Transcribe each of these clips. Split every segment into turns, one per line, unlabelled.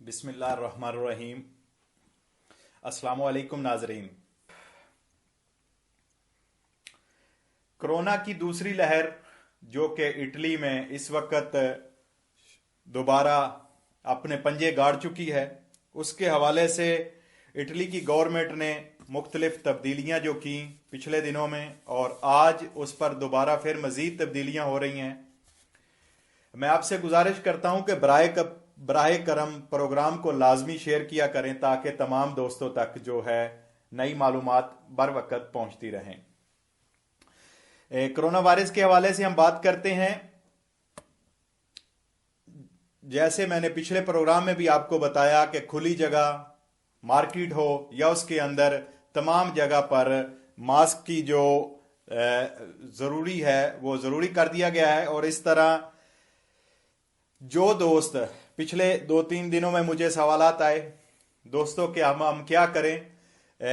बिस्मिल्लाहिर्रहमानिर्रहीम। अस्सलामुअलैकुम नाजरीन। कोरोना की दूसरी लहर जो कि इटली में इस वक्त दोबारा अपने पंजे गाड़ चुकी है, उसके हवाले से इटली की गवर्नमेंट ने मुख्तलिफ तब्दीलियां जो की पिछले दिनों में, और आज उस पर दोबारा फिर मज़ीद तब्दीलियां हो रही हैं। मैं आपसे गुजारिश करता हूं कि बराए करम प्रोग्राम को लाजमी शेयर किया करें ताकि तमाम दोस्तों तक जो है नई मालूमात बर वक्त पहुंचती रहें। कोरोना वायरस के हवाले से हम बात करते हैं। जैसे मैंने पिछले प्रोग्राम में भी आपको बताया कि खुली जगह, मार्केट हो या उसके अंदर, तमाम जगह पर मास्क की जो ज़रूरी है वो ज़रूरी कर दिया गया है। और इस तरह जो दोस्त पिछले 2-3 दिनों में मुझे सवालात आए दोस्तों कि हम क्या करें,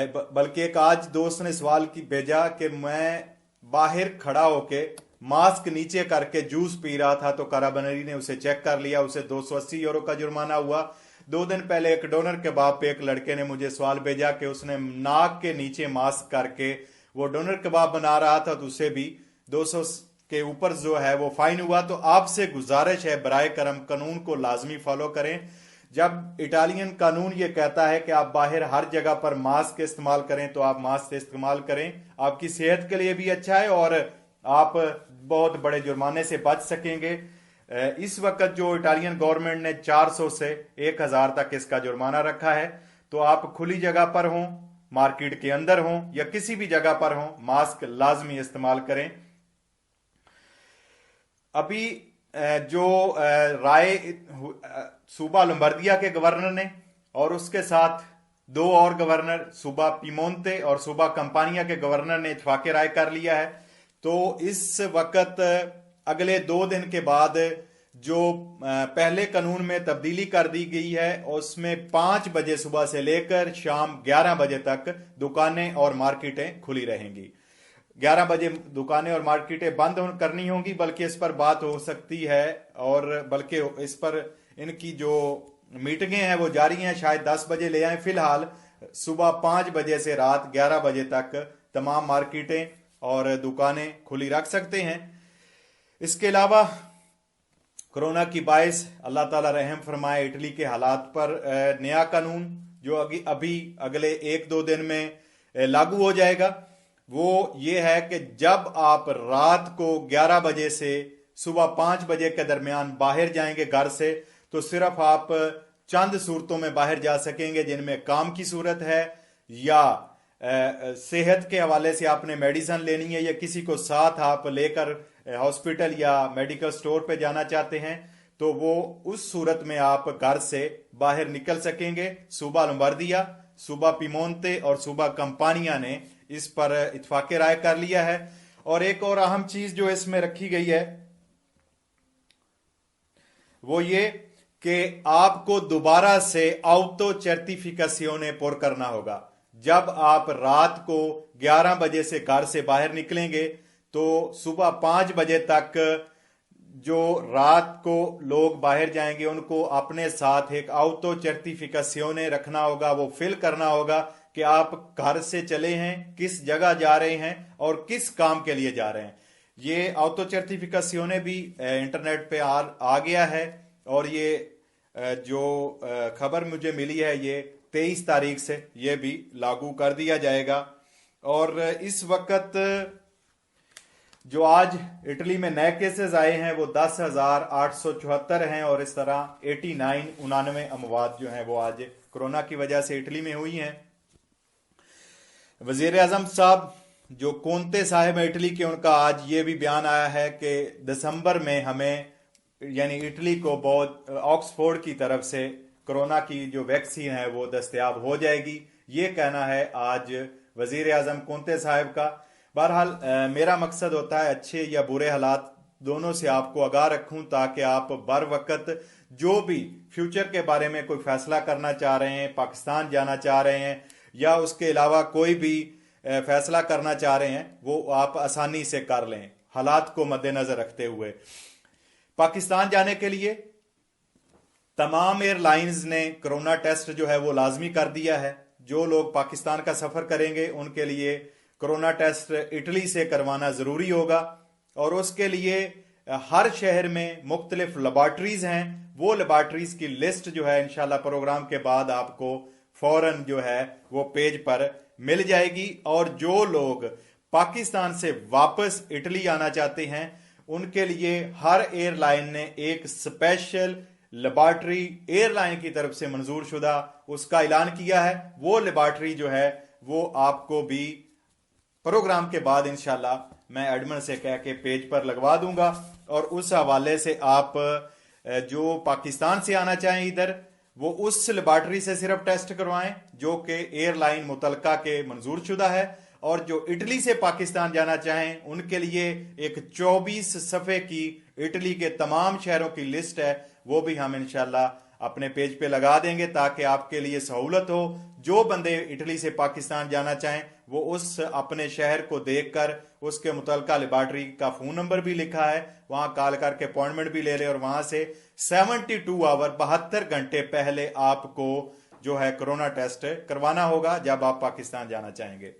बल्कि एक आज दोस्त ने सवाल की भेजा कि मैं बाहर खड़ा होके मास्क नीचे करके जूस पी रहा था तो काराबनेरी ने उसे चेक कर लिया, उसे 280 यूरो का जुर्माना हुआ। 2 दिन पहले एक डोनर कबाब पे एक लड़के ने मुझे सवाल भेजा कि उसने नाक के नीचे मास्क करके वो डोनर कबाब बना रहा था तो उसे भी 200 के ऊपर जो है वो फाइन हुआ। तो आपसे गुजारिश है बराए करम कानून को लाजमी फॉलो करें। जब इटालियन कानून ये कहता है कि आप बाहर हर जगह पर मास्क इस्तेमाल करें तो आप मास्क इस्तेमाल करें, आपकी सेहत के लिए भी अच्छा है और आप बहुत बड़े जुर्माने से बच सकेंगे। इस वक्त जो इटालियन गवर्नमेंट ने 400 से 1000 तक इसका जुर्माना रखा है। तो आप खुली जगह पर हों, मार्केट के अंदर हों या किसी भी जगह पर हों, मास्क लाजमी इस्तेमाल करें। अभी जो राय सूबा लोम्बार्दिया के गवर्नर ने और उसके साथ 2 और गवर्नर, सूबा पीमोंते और सूबा कंपानिया के गवर्नर ने इत्फाक राय कर लिया है। तो इस वक्त अगले 2 दिन के बाद जो पहले कानून में तब्दीली कर दी गई है उसमें 5 बजे सुबह से लेकर शाम 11 बजे तक दुकानें और मार्केटें खुली रहेंगी। 11 बजे दुकानें और मार्केटें बंद करनी होंगी, बल्कि इस पर बात हो सकती है और बल्कि इस पर इनकी जो मीटिंगें हैं वो जारी हैं, शायद 10 बजे ले आए। फिलहाल सुबह 5 बजे से रात 11 बजे तक तमाम मार्केटें और दुकानें खुली रख सकते हैं। इसके अलावा कोरोना की बाइस अल्लाह ताला रहम फरमाए इटली के हालात पर नया कानून जो अभी अगले 1-2 दिन में लागू हो जाएगा, वो ये है कि जब आप रात को 11 बजे से सुबह 5 बजे के दरमियान बाहर जाएंगे घर से, तो सिर्फ आप चंद सूरतों में बाहर जा सकेंगे, जिनमें काम की सूरत है या सेहत के हवाले से आपने मेडिसिन लेनी है या किसी को साथ आप लेकर हॉस्पिटल या मेडिकल स्टोर पे जाना चाहते हैं, तो वो उस सूरत में आप घर से बाहर निकल सकेंगे। सूबा लोम्बार्दिया, सूबा पीमोंते और सूबा कंपानिया ने इस पर इत्फाक राय कर लिया है। और एक और अहम चीज जो इसमें रखी गई है वो ये कि आपको दोबारा से ऑटो सर्टिफिकेशने पुर करना होगा। जब आप रात को 11 बजे से घर से बाहर निकलेंगे तो सुबह 5 बजे तक जो रात को लोग बाहर जाएंगे उनको अपने साथ एक ऑटो सर्टिफिकेशने रखना होगा। वो फिल करना होगा कि आप घर से चले हैं, किस जगह जा रहे हैं और किस काम के लिए जा रहे हैं। ये ऑटो सर्टिफिकेशने भी इंटरनेट पे आ गया है और ये जो खबर मुझे मिली है ये 23 तारीख से ये भी लागू कर दिया जाएगा। और इस वक्त जो आज इटली में नए केसेस आए हैं वो 10,874 हैं और इस तरह 89 अमवात जो हैं वो आज कोरोना की वजह से इटली में हुई हैं। वजीर आजम साहब जो कोंते साहब है इटली के, उनका आज ये भी बयान आया है कि दिसंबर में हमें यानी इटली को बहुत ऑक्सफोर्ड की तरफ से कोरोना की जो वैक्सीन है वो दस्तयाब हो जाएगी। ये कहना है आज वजीर आजम कोंते साहब का। बहरहाल मेरा मकसद होता है अच्छे या बुरे हालात दोनों से आपको आगाह रखूं ताकि आप बर वक्त जो भी फ्यूचर के बारे में कोई फैसला करना चाह रहे हैं, पाकिस्तान जाना चाह रहे हैं या उसके अलावा कोई भी फैसला करना चाह रहे हैं, वो आप आसानी से कर लें हालात को मद्देनजर रखते हुए। पाकिस्तान जाने के लिए तमाम एयरलाइंस ने कोरोना टेस्ट जो है वो लाजमी कर दिया है। जो लोग पाकिस्तान का सफ़र करेंगे उनके लिए कोरोना टेस्ट इटली से करवाना ज़रूरी होगा, और उसके लिए हर शहर में मुख्तलिफ लेबॉर्ट्रीज हैं। वो लेबॉर्ट्रीज की लिस्ट जो है इंशाल्लाह प्रोग्राम के बाद आपको फौरन जो है वो पेज पर मिल जाएगी। और जो लोग पाकिस्तान से वापस इटली आना चाहते हैं उनके लिए हर एयरलाइन ने एक स्पेशल लेबॉर्ट्री एयरलाइन की तरफ से मंजूर शुदा उसका ऐलान किया है। वो लेबॉर्ट्री जो है वो आपको भी प्रोग्राम के बाद इंशाल्लाह मैं एडमिन से कह के पेज पर लगवा दूंगा, और उस हवाले से आप जो पाकिस्तान से आना चाहें इधर वो उस लेबॉर्ट्री से सिर्फ टेस्ट करवाएं जो कि एयरलाइन मुतलका के मंजूर शुदा है। और जो इटली से पाकिस्तान जाना चाहें उनके लिए एक 24 सफ़े की इटली के तमाम शहरों की लिस्ट है, वो भी हम इंशाल्लाह अपने पेज पे लगा देंगे ताकि आपके लिए सहूलत हो। जो बंदे इटली से पाकिस्तान जाना चाहें वो उस अपने शहर को देखकर उसके मुतलका लेबॉर्ट्री का फ़ोन नंबर भी लिखा है, वहां कॉल करके अपॉइंटमेंट भी ले ले, और वहां से 72 आवर 72 घंटे पहले आपको जो है कोरोना टेस्ट करवाना होगा जब आप पाकिस्तान जाना चाहेंगे।